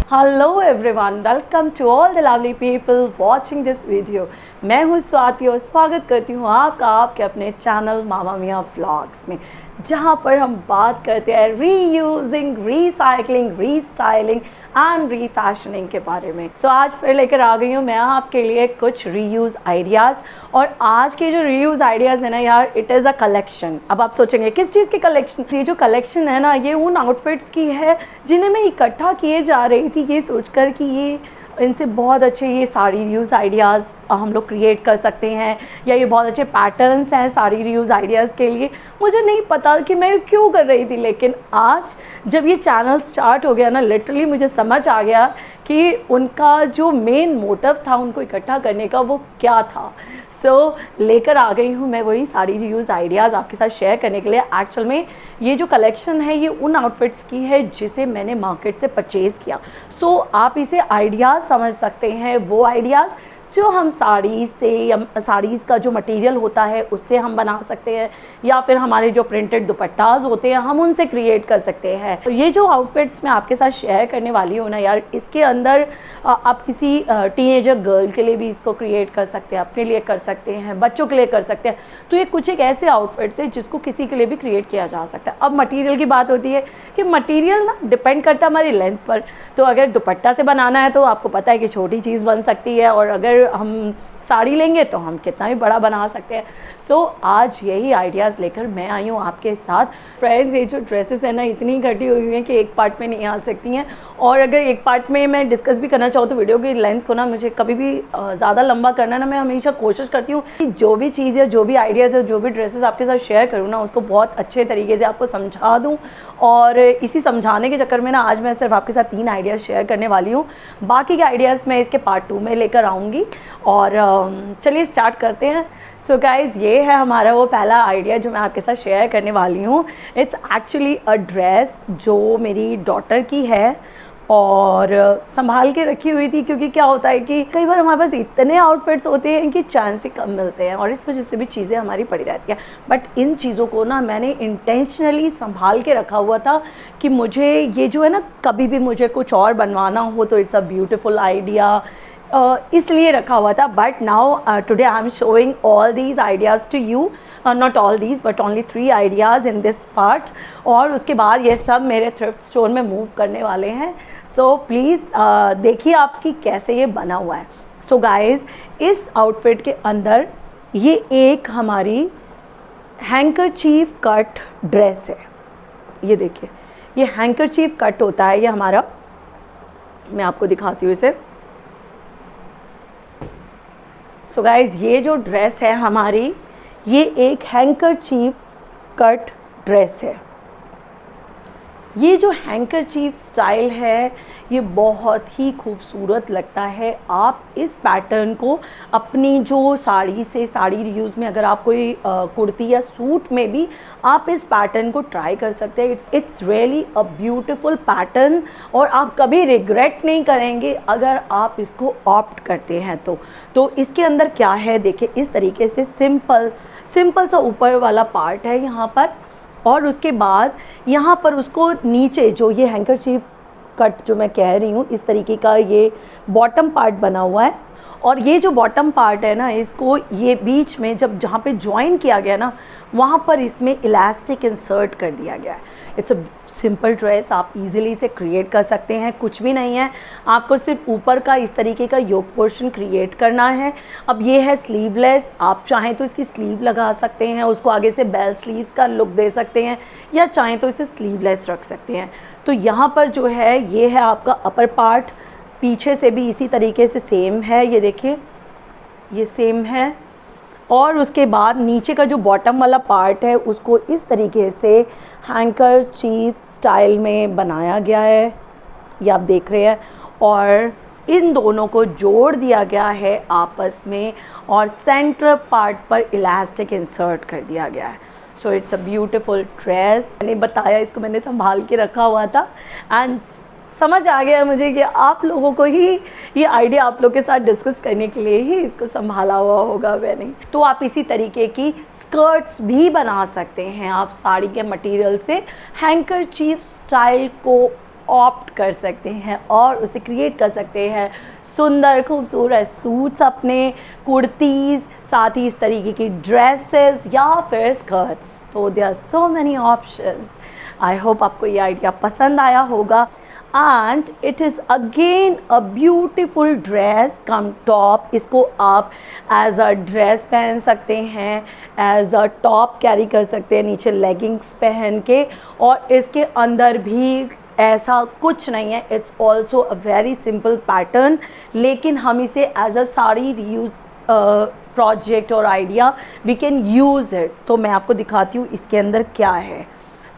Hello everyone, welcome to all the lovely people watching this video. मैं हूँ स्वाति और स्वागत करती हूँ आपका आपके अपने चैनल मामा मियाँ व्लॉग्स में, जहाँ पर हम बात करते हैं रीयूजिंग, रीसाइकलिंग, रीस्टाइलिंग एंड रीफैशनिंग के बारे में। सो आज फिर लेकर आ गई हूँ मैं आपके लिए कुछ रीयूज़ आइडियाज़। और आज के जो रीयूज़ आइडियाज़ है ना यार, इट इज़ अ कलेक्शन। अब आप सोचेंगे किस चीज़ की कलेक्शन? ये जो कलेक्शन है ना, ये उन आउटफिट्स की है जिन्हें मैं इकट्ठा किए जा रही थी, ये सोचकर कि ये इनसे बहुत अच्छे ये साड़ी रीयूज़ आइडियाज़ हम लोग क्रिएट कर सकते हैं, या ये बहुत अच्छे पैटर्न्स हैं साड़ी रीयूज़ आइडियाज़ के लिए। मुझे नहीं पता कि मैं क्यों कर रही थी, लेकिन आज जब ये चैनल स्टार्ट हो गया ना, लिटरली मुझे समझ आ गया कि उनका जो मेन मोटिव था उनको इकट्ठा करने का, वो क्या था। लेकर आ गई हूँ मैं वही साड़ी रीयूज़ आइडियाज़ आपके साथ शेयर करने के लिए। एक्चुअल में ये जो कलेक्शन है ये उन आउटफिट्स की है जिसे मैंने मार्केट से परचेज़ किया। आप इसे आइडियाज़ समझ सकते हैं, वो आइडियाज़ जो हम साड़ी से या साड़ीज़ का जो मटेरियल होता है उससे हम बना सकते हैं, या फिर हमारे जो प्रिंटेड दुपट्टाज होते हैं हम उनसे क्रिएट कर सकते हैं। तो ये जो आउटफिट्स मैं आपके साथ शेयर करने वाली हूँ ना यार, इसके अंदर आप किसी टीनेजर गर्ल के लिए भी इसको क्रिएट कर सकते हैं, अपने लिए कर सकते हैं, बच्चों के लिए कर सकते हैं। तो ये कुछ एक ऐसे आउटफिट्स हैं जिसको किसी के लिए भी क्रिएट किया जा सकता है। अब मटीरियल की बात होती है कि मटीरियल ना डिपेंड करता है हमारी लेंथ पर। तो अगर दुपट्टा से बनाना है तो आपको पता है कि छोटी चीज़ बन सकती है, और अगर हम साड़ी लेंगे तो हम कितना भी बड़ा बना सकते हैं। आज यही आइडियाज़ लेकर मैं आई हूँ आपके साथ। फ्रेंड्स, ये जो ड्रेसेस है ना, इतनी घटी हुई हैं कि एक पार्ट में नहीं आ सकती हैं, और अगर एक पार्ट में मैं डिस्कस भी करना चाहूँ तो वीडियो की लेंथ को ना मुझे कभी भी ज़्यादा लंबा करना ना, मैं हमेशा कोशिश करती हूँ कि जो भी चीज़ है, जो भी आइडियाज़ है, जो भी ड्रेसेस आपके साथ शेयर करूँ ना, उसको बहुत अच्छे तरीके से आपको समझा दूँ। और इसी समझाने के चक्कर में ना आज मैं सिर्फ आपके साथ 3 आइडियाज़ शेयर करने वाली हूँ। बाकी के आइडियाज़ मैं इसके पार्ट 2 में लेकर आऊँगी। और चलिए स्टार्ट करते हैं। गाइज़, ये है हमारा वो पहला आइडिया जो मैं आपके साथ शेयर करने वाली हूँ। इट्स एक्चुअली अ ड्रेस जो मेरी डॉटर की है और संभाल के रखी हुई थी, क्योंकि क्या होता है कि कई बार हमारे पास इतने आउटफिट्स होते हैं कि चांस से कम मिलते हैं, और इस वजह से भी चीज़ें हमारी पड़ी रहती हैं। बट इन चीज़ों को ना मैंने इंटेंशनली संभाल के रखा हुआ था कि मुझे ये जो है ना, कभी भी मुझे कुछ और बनवाना हो तो इट्स अ ब्यूटिफुल आइडिया, इसलिए रखा हुआ था। But now today I am showing all these ideas to you, not all these but only 3 ideas in this part. और उसके बाद ये सब मेरे थ्रिफ्ट स्टोर में मूव करने वाले हैं। प्लीज़ देखिए आपकी कैसे ये बना हुआ है। गाइज़, इस आउटफिट के अंदर ये एक हमारी हैंकरचीफ कट ड्रेस है। ये देखिए, ये हैंकरचीफ कट होता है, ये हमारा, मैं आपको दिखाती हूँ इसे। गाइज़, ये जो ड्रेस है हमारी, ये एक हैंकरचीफ कट ड्रेस है। ये जो हैंकरचीफ स्टाइल है ये बहुत ही खूबसूरत लगता है। आप इस पैटर्न को अपनी जो साड़ी से, साड़ी रीयूज़ में, अगर आप कोई कुर्ती या सूट में भी आप इस पैटर्न को ट्राई कर सकते हैं। It's really a beautiful pattern, और आप कभी रिग्रेट नहीं करेंगे अगर आप इसको ऑप्ट करते हैं तो इसके अंदर क्या है देखिए, इस तरीके से सिंपल सा ऊपर वाला पार्ट है यहाँ पर, और उसके बाद यहाँ पर उसको नीचे जो ये हैंकरचीफ कट जो मैं कह रही हूँ, इस तरीके का ये बॉटम पार्ट बना हुआ है। और ये जो बॉटम पार्ट है ना, इसको ये बीच में जब जहाँ पे ज्वाइन किया गया ना, वहाँ पर इसमें इलास्टिक इंसर्ट कर दिया गया है। इट्स अ सिंपल ड्रेस, आप इजीली इसे क्रिएट कर सकते हैं। कुछ भी नहीं है, आपको सिर्फ ऊपर का इस तरीके का योक पोर्शन क्रिएट करना है। अब ये है स्लीवलेस, आप चाहें तो इसकी स्लीव लगा सकते हैं, उसको आगे से बेल स्लीव्स का लुक दे सकते हैं, या चाहें तो इसे स्लीवलेस रख सकते हैं। तो यहाँ पर जो है ये है आपका अपर पार्ट, पीछे से भी इसी तरीके से सेम है, ये देखिए ये सेम है। और उसके बाद नीचे का जो बॉटम वाला पार्ट है उसको इस तरीके से हैंकरचीफ स्टाइल में बनाया गया है, ये आप देख रहे हैं। और इन दोनों को जोड़ दिया गया है आपस में, और सेंटर पार्ट पर इलास्टिक इंसर्ट कर दिया गया है। It's a beautiful dress. मैंने बताया, इसको मैंने संभाल के रखा हुआ था, एंड समझ आ गया मुझे कि आप लोगों को ही ये आइडिया आप लोग के साथ डिस्कस करने के लिए ही इसको संभाला हुआ होगा मैंने। तो आप इसी तरीके की स्कर्ट्स भी बना सकते हैं। आप साड़ी के मटेरियल से हैंकरचीफ स्टाइल को ऑप्ट कर सकते हैं और उसे क्रिएट कर सकते हैं सुंदर खूबसूरत सूट्स अपने, कुर्तीज़, साथ ही इस तरीके की ड्रेसेस या फिर स्कर्ट्स। तो there are so many options. I hope आपको ये आइडिया पसंद आया होगा। And it is again a beautiful dress cum top. इसको आप एज अ ड्रेस पहन सकते हैं, एज अ टॉप कैरी कर सकते हैं नीचे लेगिंग्स पहन के, और इसके अंदर भी ऐसा कुछ नहीं है। It's also a very simple pattern, लेकिन हम इसे as a sari reuse project और idea we can use it. तो मैं आपको दिखाती हूँ इसके अंदर क्या है।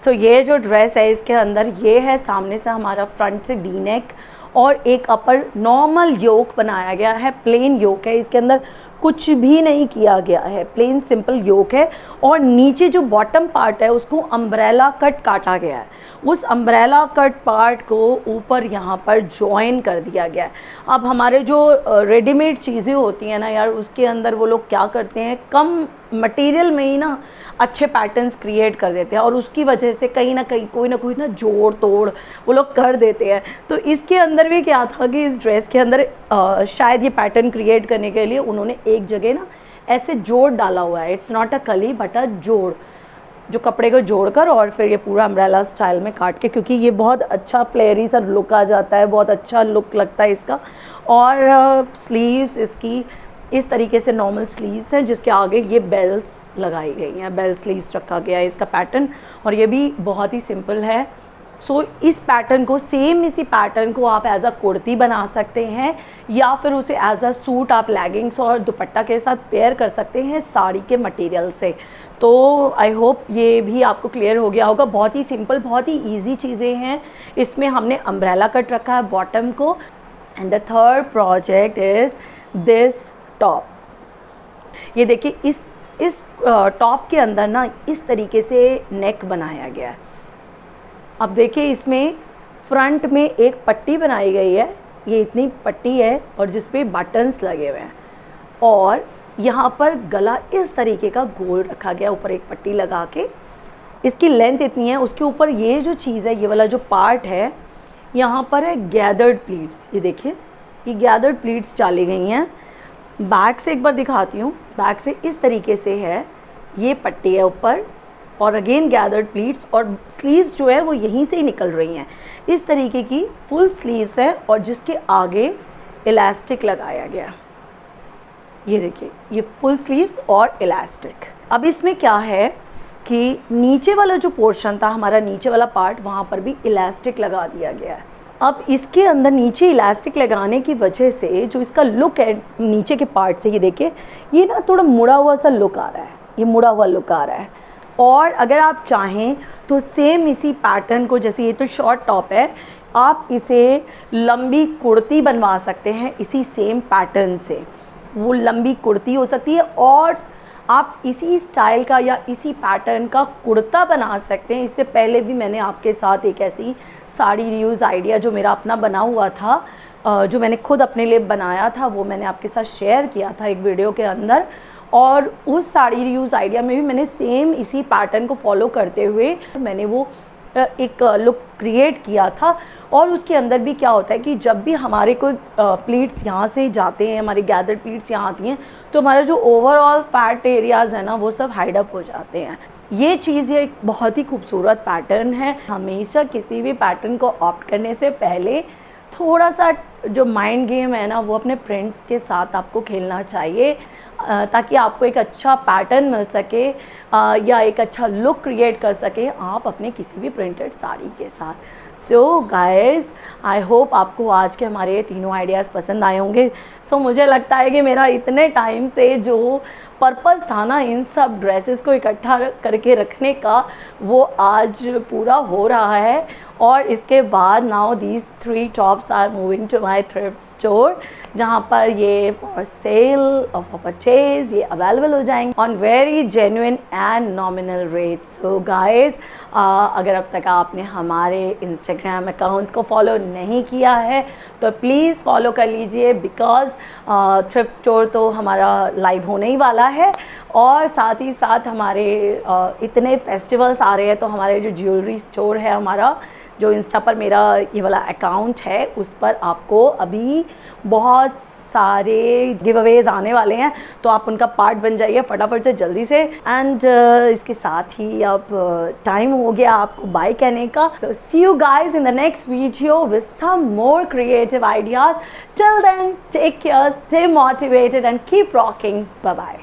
सो ये जो ड्रेस है इसके अंदर ये है, सामने से हमारा फ्रंट से वी नेक और एक अपर नॉर्मल योक बनाया गया है, प्लेन योक है, इसके अंदर कुछ भी नहीं किया गया है, प्लेन सिंपल योक है। और नीचे जो बॉटम पार्ट है उसको अम्ब्रेला कट काटा गया है, उस अम्ब्रेला कट पार्ट को ऊपर यहाँ पर जॉइन कर दिया गया है। अब हमारे जो रेडीमेड चीज़ें होती हैं ना यार, उसके अंदर वो लोग क्या करते हैं, कम मटेरियल में ही ना अच्छे पैटर्न्स क्रिएट कर देते हैं, और उसकी वजह से कहीं ना कहीं कोई ना जोड़ तोड़ वो लोग कर देते हैं। तो इसके अंदर भी क्या था कि इस ड्रेस के अंदर शायद ये पैटर्न क्रिएट करने के लिए उन्होंने एक जगह ना ऐसे जोड़ डाला हुआ है। इट्स नॉट अ कली बट अ जोड़, जो कपड़े को जोड़कर और फिर ये पूरा अम्ब्रेला स्टाइल में काट के, क्योंकि ये बहुत अच्छा फ्लेयरी सा लुक आ जाता है, बहुत अच्छा लुक लगता है इसका। और स्लीव्स इसकी इस तरीके से नॉर्मल स्लीव्स हैं, जिसके आगे ये बेल्स लगाई गई हैं, बेल स्लीव्स रखा गया है इसका पैटर्न, और ये भी बहुत ही सिंपल है। सो इस पैटर्न को, सेम इसी पैटर्न को आप एज अ कुर्ती बना सकते हैं, या फिर उसे एज अ सूट आप लेगिंग्स और दुपट्टा के साथ पेयर कर सकते हैं साड़ी के मटेरियल से। तो आई होप ये भी आपको क्लियर हो गया होगा। बहुत ही सिंपल, बहुत ही ईजी चीज़ें हैं। इसमें हमने अम्ब्रेला कट रखा है बॉटम को। And the third project is this top. ये देखिए, इस टॉप के अंदर ना इस तरीके से नेक बनाया गया है। अब देखिए, इसमें फ्रंट में एक पट्टी बनाई गई है, ये इतनी पट्टी है और जिस पे बटन्स लगे हुए हैं, और यहाँ पर गला इस तरीके का गोल रखा गया, ऊपर एक पट्टी लगा के। इसकी लेंथ इतनी है, उसके ऊपर ये जो चीज़ है, ये वाला जो पार्ट है, यहाँ पर है गैदर्ड प्लीट्स। ये देखिए, ये गैदर्ड प्लीट्स डाली गई हैं। बैक से एक बार दिखाती हूँ, बैक से इस तरीके से है, ये पट्टी है ऊपर, और अगेन गैदर्ड प्लीट्स, और स्लीव्स जो है वो यहीं से ही निकल रही हैं। इस तरीके की फुल स्लीव्स है, और जिसके आगे इलास्टिक लगाया गया। ये देखिए, ये फुल स्लीव्स और इलास्टिक। अब इसमें क्या है कि नीचे वाला जो पोर्शन था, हमारा नीचे वाला पार्ट, वहाँ पर भी इलास्टिक लगा दिया गया है। अब इसके अंदर नीचे इलास्टिक लगाने की वजह से जो इसका लुक है नीचे के पार्ट से, ये देखिए, ये ना थोड़ा मुड़ा हुआ सा लुक आ रहा है, ये मुड़ा हुआ लुक आ रहा है। और अगर आप चाहें तो सेम इसी पैटर्न को, जैसे ये तो शॉर्ट टॉप है, आप इसे लंबी कुर्ती बनवा सकते हैं इसी सेम पैटर्न से। वो लंबी कुर्ती हो सकती है, और आप इसी स्टाइल का या इसी पैटर्न का कुर्ता बना सकते हैं। इससे पहले भी मैंने आपके साथ एक ऐसी साड़ी रीयूज़ आइडिया जो मेरा अपना बना हुआ था, जो मैंने खुद अपने लिए बनाया था, वो मैंने आपके साथ शेयर किया था एक वीडियो के अंदर। और उस साड़ी रीयूज़ आइडिया में भी मैंने सेम इसी पैटर्न को फॉलो करते हुए मैंने वो एक लुक क्रिएट किया था। और उसके अंदर भी क्या होता है कि जब भी हमारे कोई प्लीट्स यहाँ से जाते हैं, हमारी गैदर प्लीट्स यहाँ आती हैं, तो हमारा जो ओवरऑल फैट एरियाज़ है ना, वो सब हाइड अप हो जाते हैं। ये चीज़ एक बहुत ही खूबसूरत पैटर्न है। हमेशा किसी भी पैटर्न को ऑप्ट करने से पहले थोड़ा सा जो माइंड गेम है ना, वो अपने फ्रेंड्स के साथ आपको खेलना चाहिए, ताकि आपको एक अच्छा पैटर्न मिल सके या एक अच्छा लुक क्रिएट कर सके आप अपने किसी भी प्रिंटेड साड़ी के साथ। सो गाइज़, आई होप आपको आज के हमारे ये तीनों आइडियाज़ पसंद आए होंगे। सो मुझे लगता है कि मेरा इतने टाइम से जो पर्पज़ था ना इन सब ड्रेसेस को इकट्ठा करके रखने का, वो आज पूरा हो रहा है। और इसके बाद now these 3 tops are moving to my thrift store, जहाँ पर ये फॉर सेल और फॉर परचेज ये अवेलेबल हो जाएंगे on very genuine and nominal rates. So guys, अगर अब तक आपने हमारे इंस्टाग्राम अकाउंट्स को फॉलो नहीं किया है तो प्लीज़ फॉलो कर लीजिए, बिकॉज़ थ्रिफ्ट स्टोर तो हमारा लाइव होने ही वाला है। और साथ ही साथ हमारे इतने फेस्टिवल्स आ रहे हैं, तो हमारे जो ज्वेलरी स्टोर है, हमारा जो इंस्टा पर मेरा ये वाला अकाउंट है, उस पर आपको अभी बहुत सारे गिव अवेज आने वाले हैं, तो आप उनका पार्ट बन जाइए फटाफट से, जल्दी से। एंड इसके साथ ही अब टाइम हो गया आपको बाय कहने का। So see you guys in the next video with some more creative ideas. Till then take care, stay motivated and keep rocking. Bye bye.